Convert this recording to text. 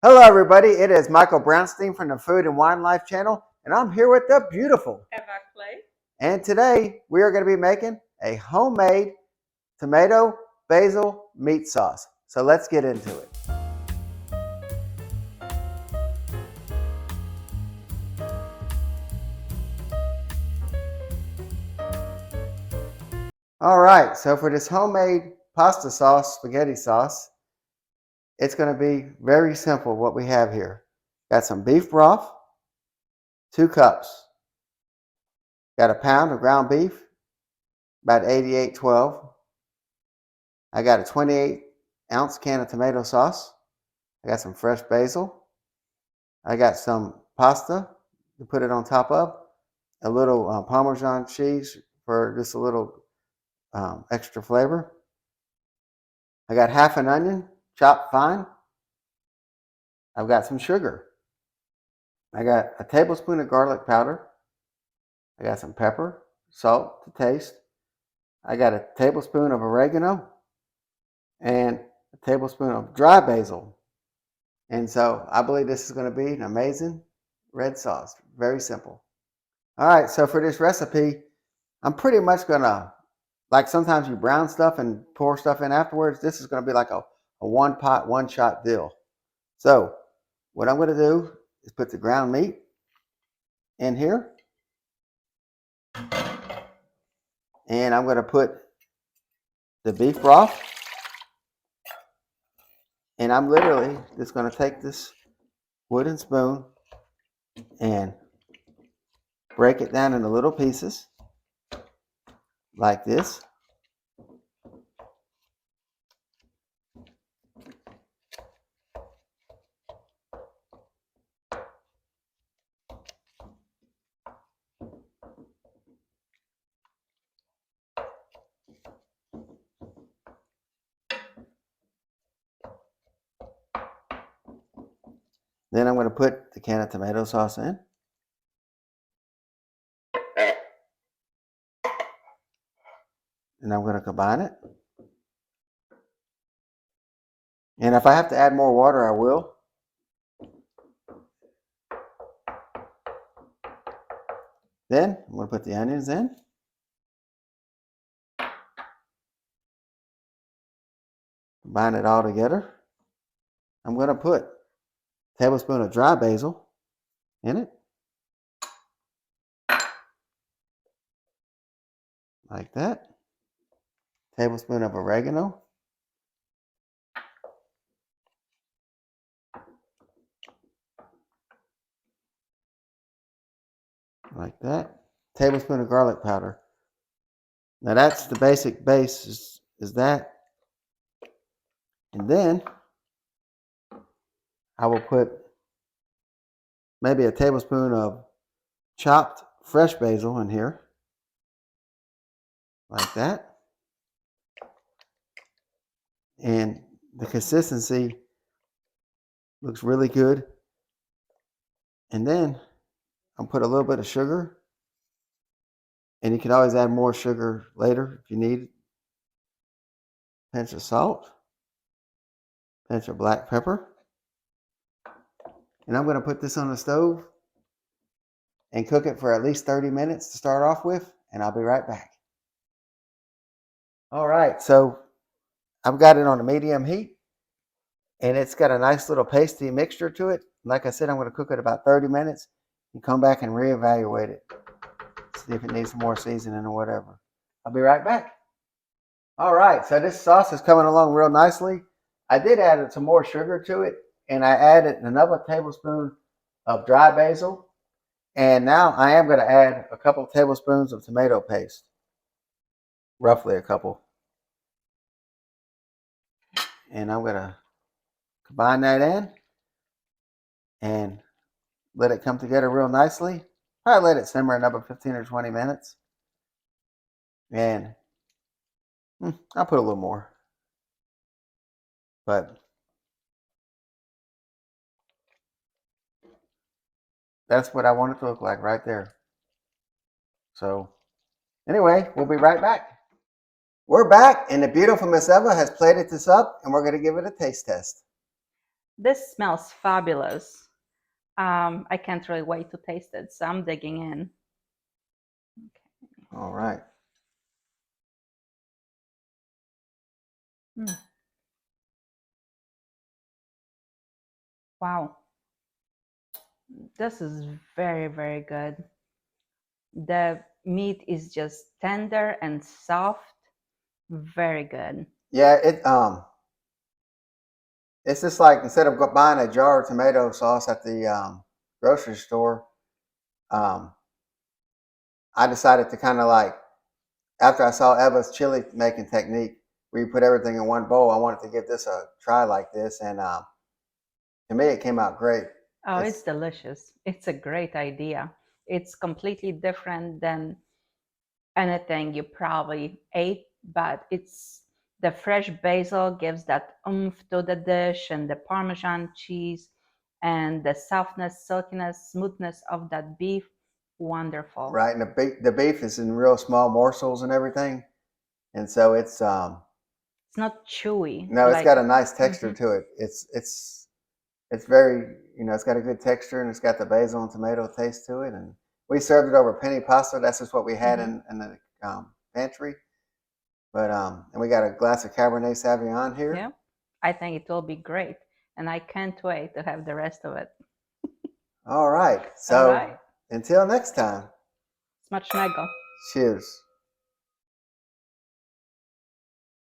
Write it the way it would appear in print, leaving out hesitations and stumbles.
Hello, everybody. It is Michael Brownstein from the Food and Wine Life channel, and I'm here with the beautiful Eva Clay. And today we are going to be making a homemade tomato basil meat sauce. So let's get into it. All right. So for this homemade pasta sauce, spaghetti sauce, it's going to be very simple. What we have here: got some beef broth, 2 cups. Got a pound of ground beef, about 88/12. I got a 28-ounce can of tomato sauce. I got some fresh basil. I got some pasta to put it on top of. A little Parmesan cheese for just a little extra flavor. I got half an onion chopped fine. I've got some sugar. I got a tablespoon of garlic powder. I got some pepper, salt to taste. I got a tablespoon of oregano and a tablespoon of dry basil. And so I believe this is going to be an amazing red sauce. Very simple. All right, so for this recipe, I'm pretty much going to, like sometimes you brown stuff and pour stuff in afterwards. This is going to be like a one pot, one shot deal. So what I'm going to do is put the ground meat in here. And I'm going to put the beef broth. And I'm literally just going to take this wooden spoon and break it down into little pieces like this. Then I'm going to put the can of tomato sauce in. And I'm going to combine it. And if I have to add more water, I will. Then I'm going to put the onions in. Combine it all together. I'm going to put a tablespoon of dry basil in it. Like that. Tablespoon of oregano. Like that. Tablespoon of garlic powder. Now that's the basic base is that. And then I will put maybe a tablespoon of chopped fresh basil in here. Like that. And the consistency looks really good. And then I'll put a little bit of sugar. And you can always add more sugar later if you need it. Pinch of salt. Pinch of black pepper. And I'm going to put this on the stove and cook it for at least 30 minutes to start off with. And I'll be right back. All right, so I've got it on a medium heat. And it's got a nice little pasty mixture to it. Like I said, I'm going to cook it about 30 minutes and come back and reevaluate it. See if it needs some more seasoning or whatever. I'll be right back. All right, so this sauce is coming along real nicely. I did add some more sugar to it, and I added another tablespoon of dry basil. And now I am going to add a couple of tablespoons of tomato paste. Roughly a couple. And I'm going to combine that in and let it come together real nicely. Probably let it simmer another 15 or 20 minutes. And I'll put a little more. But that's what I want it to look like right there. So anyway, we'll be right back. We're back, and the beautiful Miss Eva has plated this up, and we're going to give it a taste test. This smells fabulous. I can't really wait to taste it, so I'm digging in. Okay. All right. Mm. Wow. This is very, very good. The meat is just tender and soft. Very good. Yeah, it's just like instead of buying a jar of tomato sauce at the grocery store, um, I decided to kind of like after I saw Eva's chili making technique, where you put everything in one bowl. I wanted to give this a try like this, and to me, it came out great. Oh, it's It's delicious. It's a great idea. It's completely different than anything you probably ate, but it's the fresh basil gives that oomph to the dish, and the Parmesan cheese, and the softness, silkiness, smoothness of that beef. Wonderful. right, and the beef is in real small morsels and everything, and so it's It's not chewy no, it's like. got a nice texture Mhm. to it. It's very, it's got a good texture and it's got the basil and tomato taste to it. And we served it over penny pasta. That's just what we had Mhm. in the pantry. But and we got a glass of Cabernet Sauvignon Yeah, here. I think it will be great, and I can't wait to have the rest of it. All right. All So right. until next time, Smacznego. cheers.